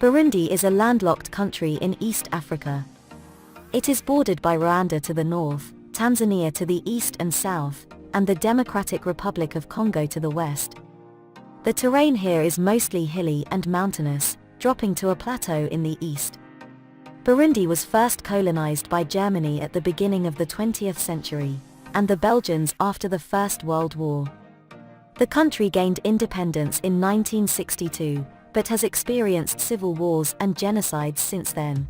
Burundi is a landlocked country in East Africa. It is bordered by Rwanda to the north, Tanzania to the east and south, and the Democratic Republic of Congo to the west. The terrain here is mostly hilly and mountainous, dropping to a plateau in the east. Burundi was first colonized by Germany at the beginning of the 20th century, and the Belgians after the First World War. The country gained independence in 1962, but has experienced civil wars and genocides since then.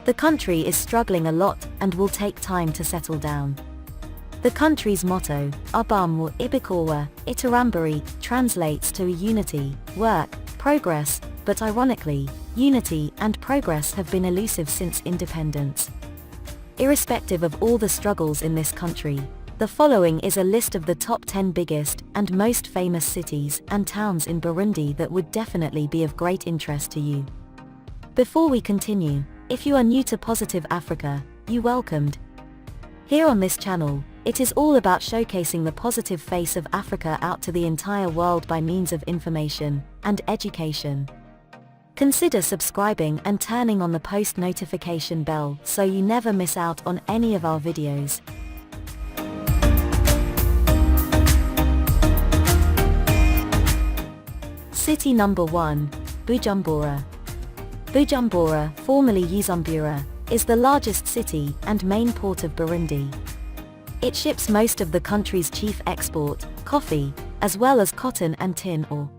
The country is struggling a lot and will take time to settle down. The country's motto, Abamwa Ibikowa Iterambere, translates to unity, work, progress, but ironically, unity and progress have been elusive since independence. Irrespective of all the struggles in this country, the following is a list of the top 10 biggest and most famous cities and towns in Burundi that would definitely be of great interest to you. Before we continue, if you are new to Positive Africa, you welcomed. Here on this channel, it is all about showcasing the positive face of Africa out to the entire world by means of information and education. Consider subscribing and turning on the post notification bell so you never miss out on any of our videos. City number 1, Bujumbura. Bujumbura, formerly Bujumbura, is the largest city and main port of Burundi. It ships most of the country's chief export, coffee, as well as cotton and tin ore.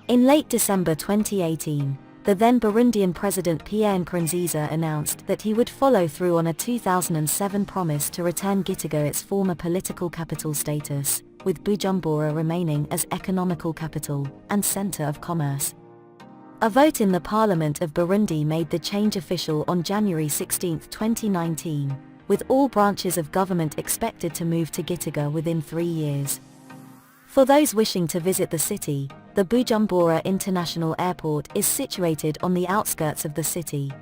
In late December 2018, the then Burundian President Pierre Nkurunziza announced that he would follow through on a 2007 promise to return Gitega its former political capital status, with Bujumbura remaining as economical capital and center of commerce. A vote in the Parliament of Burundi made the change official on January 16, 2019, with all branches of government expected to move to Gitega within 3 years. For those wishing to visit the city, the Bujumbura International Airport is situated on the outskirts of the city.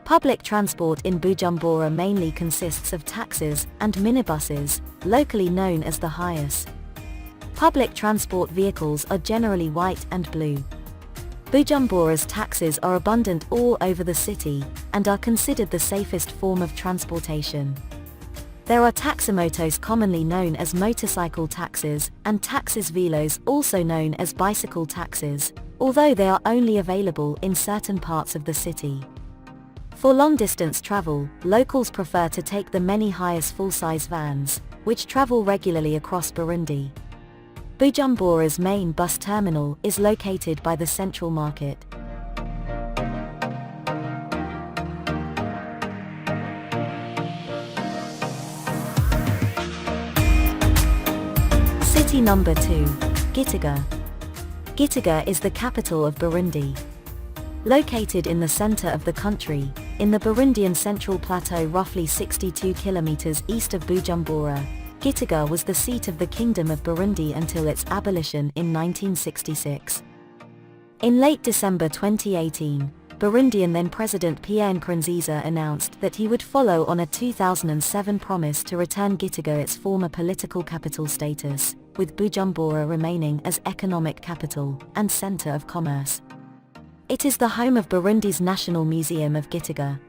Public transport in Bujumbura mainly consists of taxis and minibuses, locally known as the Hiace. Public transport vehicles are generally white and blue. Bujumbura's taxis are abundant all over the city, and are considered the safest form of transportation. There are taximotos commonly known as motorcycle taxis, and taxis velos also known as bicycle taxis, although they are only available in certain parts of the city. For long-distance travel, locals prefer to take the many Hiace full-size vans, which travel regularly across Burundi. Bujumbura's main bus terminal is located by the Central Market. City number 2, Gitega. Gitega is the capital of Burundi. Located in the center of the country, in the Burundian Central Plateau roughly 62 kilometers east of Bujumbura, Gitega was the seat of the Kingdom of Burundi until its abolition in 1966. In late December 2018, Burundian then President Pierre Nkurunziza announced that he would follow on a 2007 promise to return Gitega its former political capital status, with Bujumbura remaining as economic capital and center of commerce. It is the home of Burundi's National Museum of Gitega.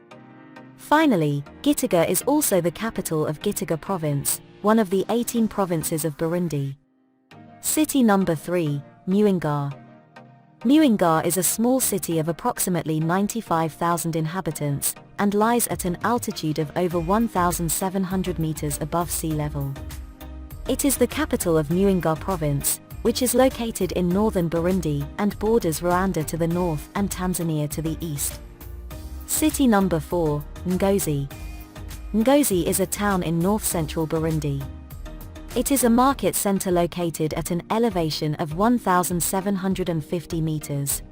Finally, Gitega is also the capital of Gitega Province, one of the 18 provinces of Burundi. City number 3, Muinga. Muinga is a small city of approximately 95,000 inhabitants, and lies at an altitude of over 1,700 meters above sea level. It is the capital of Muinga Province, which is located in northern Burundi and borders Rwanda to the north and Tanzania to the east. City number 4, Ngozi. Ngozi is a town in north-central Burundi. It is a market center located at an elevation of 1,750 meters.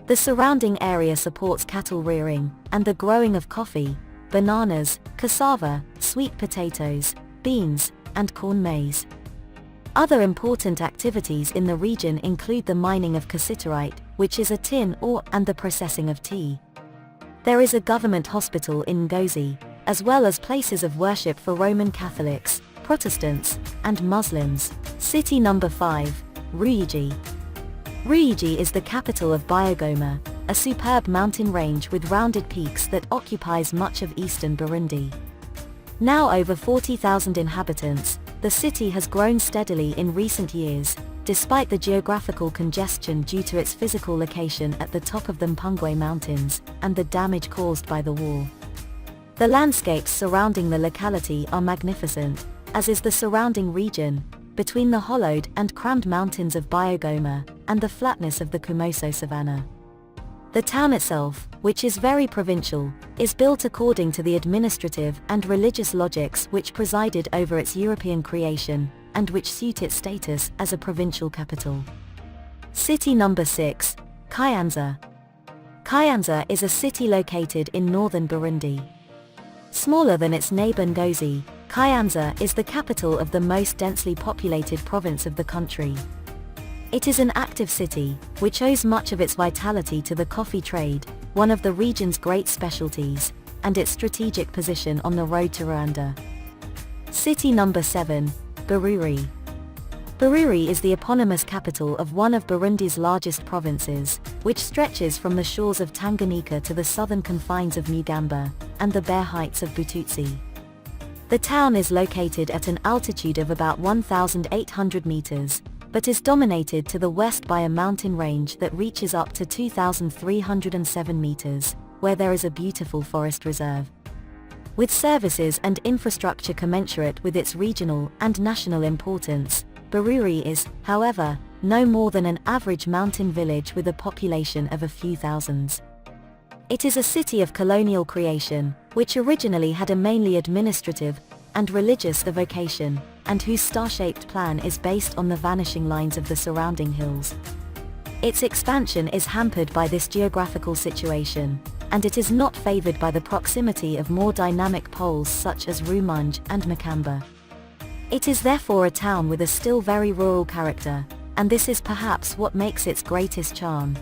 The surrounding area supports cattle rearing, and the growing of coffee, bananas, cassava, sweet potatoes, beans, and corn maize. Other important activities in the region include the mining of cassiterite, which is a tin ore, and the processing of tea. There is a government hospital in Ngozi, as well as places of worship for Roman Catholics, Protestants, and Muslims. City number 5, Ruyigi. Ruyigi is the capital of Biogoma, a superb mountain range with rounded peaks that occupies much of eastern Burundi. Now over 40,000 inhabitants, the city has grown steadily in recent years, despite the geographical congestion due to its physical location at the top of the Mpungwe Mountains, and the damage caused by the war. The landscapes surrounding the locality are magnificent, as is the surrounding region, between the hollowed and crammed mountains of Biogoma, and the flatness of the Kumoso savanna. The town itself, which is very provincial, is built according to the administrative and religious logics which presided over its European creation, and which suit its status as a provincial capital. City number 6, Kayanza. Kayanza is a city located in northern Burundi. Smaller than its neighbor Ngozi, Kayanza is the capital of the most densely populated province of the country. It is an active city, which owes much of its vitality to the coffee trade, one of the region's great specialties, and its strategic position on the road to Rwanda. City number 7, Bururi. Bururi is the eponymous capital of one of Burundi's largest provinces, which stretches from the shores of Tanganyika to the southern confines of Mugamba, and the bare heights of Bututsi. The town is located at an altitude of about 1,800 meters, but is dominated to the west by a mountain range that reaches up to 2,307 meters, where there is a beautiful forest reserve. With services and infrastructure commensurate with its regional and national importance, Bururi is, however, no more than an average mountain village with a population of a few thousands. It is a city of colonial creation, which originally had a mainly administrative and religious vocation, and whose star-shaped plan is based on the vanishing lines of the surrounding hills. Its expansion is hampered by this geographical situation, and it is not favored by the proximity of more dynamic poles such as Rumonge and Makamba. It is therefore a town with a still very rural character, and this is perhaps what makes its greatest charm.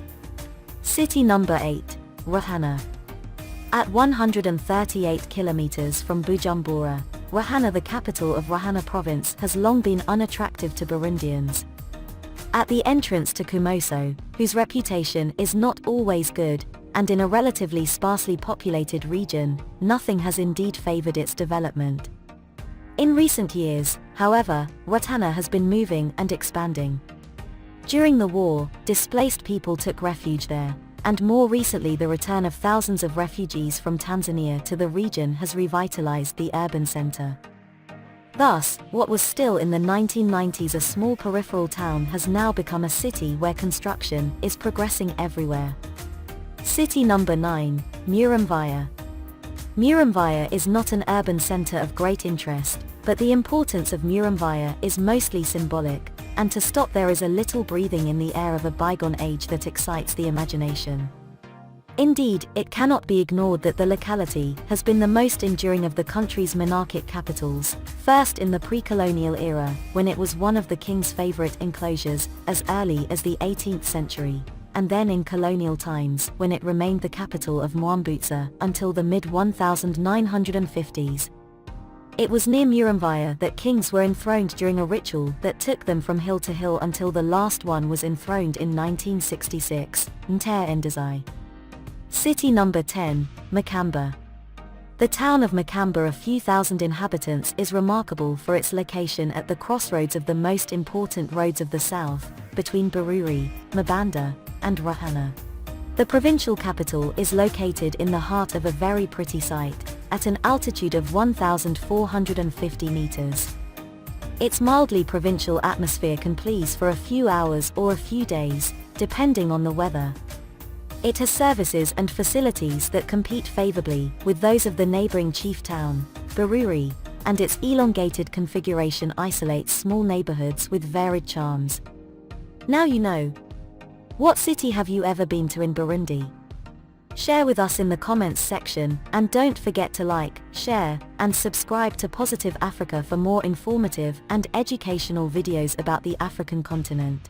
City number 8, Ruhana. At 138 kilometers from Bujumbura, Ruhana, the capital of Ruhana province, has long been unattractive to Burundians. At the entrance to Kumoso, whose reputation is not always good, and in a relatively sparsely populated region, nothing has indeed favored its development. In recent years, however, Ruhana has been moving and expanding. During the war, displaced people took refuge there, and more recently the return of thousands of refugees from Tanzania to the region has revitalized the urban center. Thus, what was still in the 1990s a small peripheral town has now become a city where construction is progressing everywhere. City number 9, Muramvya. Muramvya is not an urban center of great interest, but the importance of Muramvya is mostly symbolic, and to stop there is a little breathing in the air of a bygone age that excites the imagination. Indeed, it cannot be ignored that the locality has been the most enduring of the country's monarchic capitals, first in the pre-colonial era, when it was one of the king's favorite enclosures, as early as the 18th century, and then in colonial times, when it remained the capital of Mwambutsa until the mid-1950s. It was near Muramvya that kings were enthroned during a ritual that took them from hill to hill until the last one was enthroned in 1966, Ndazai. City number 10, Makamba. The town of Makamba, a few thousand inhabitants, is remarkable for its location at the crossroads of the most important roads of the south, between Bururi, Mabanda, and Ruhana. The provincial capital is located in the heart of a very pretty site, at an altitude of 1,450 meters. Its mildly provincial atmosphere can please for a few hours or a few days, depending on the weather. It has services and facilities that compete favorably with those of the neighboring chief town, Bururi, and its elongated configuration isolates small neighborhoods with varied charms. Now you know. What city have you ever been to in Burundi? Share with us in the comments section, and don't forget to like, share, and subscribe to Positive Africa for more informative and educational videos about the African continent.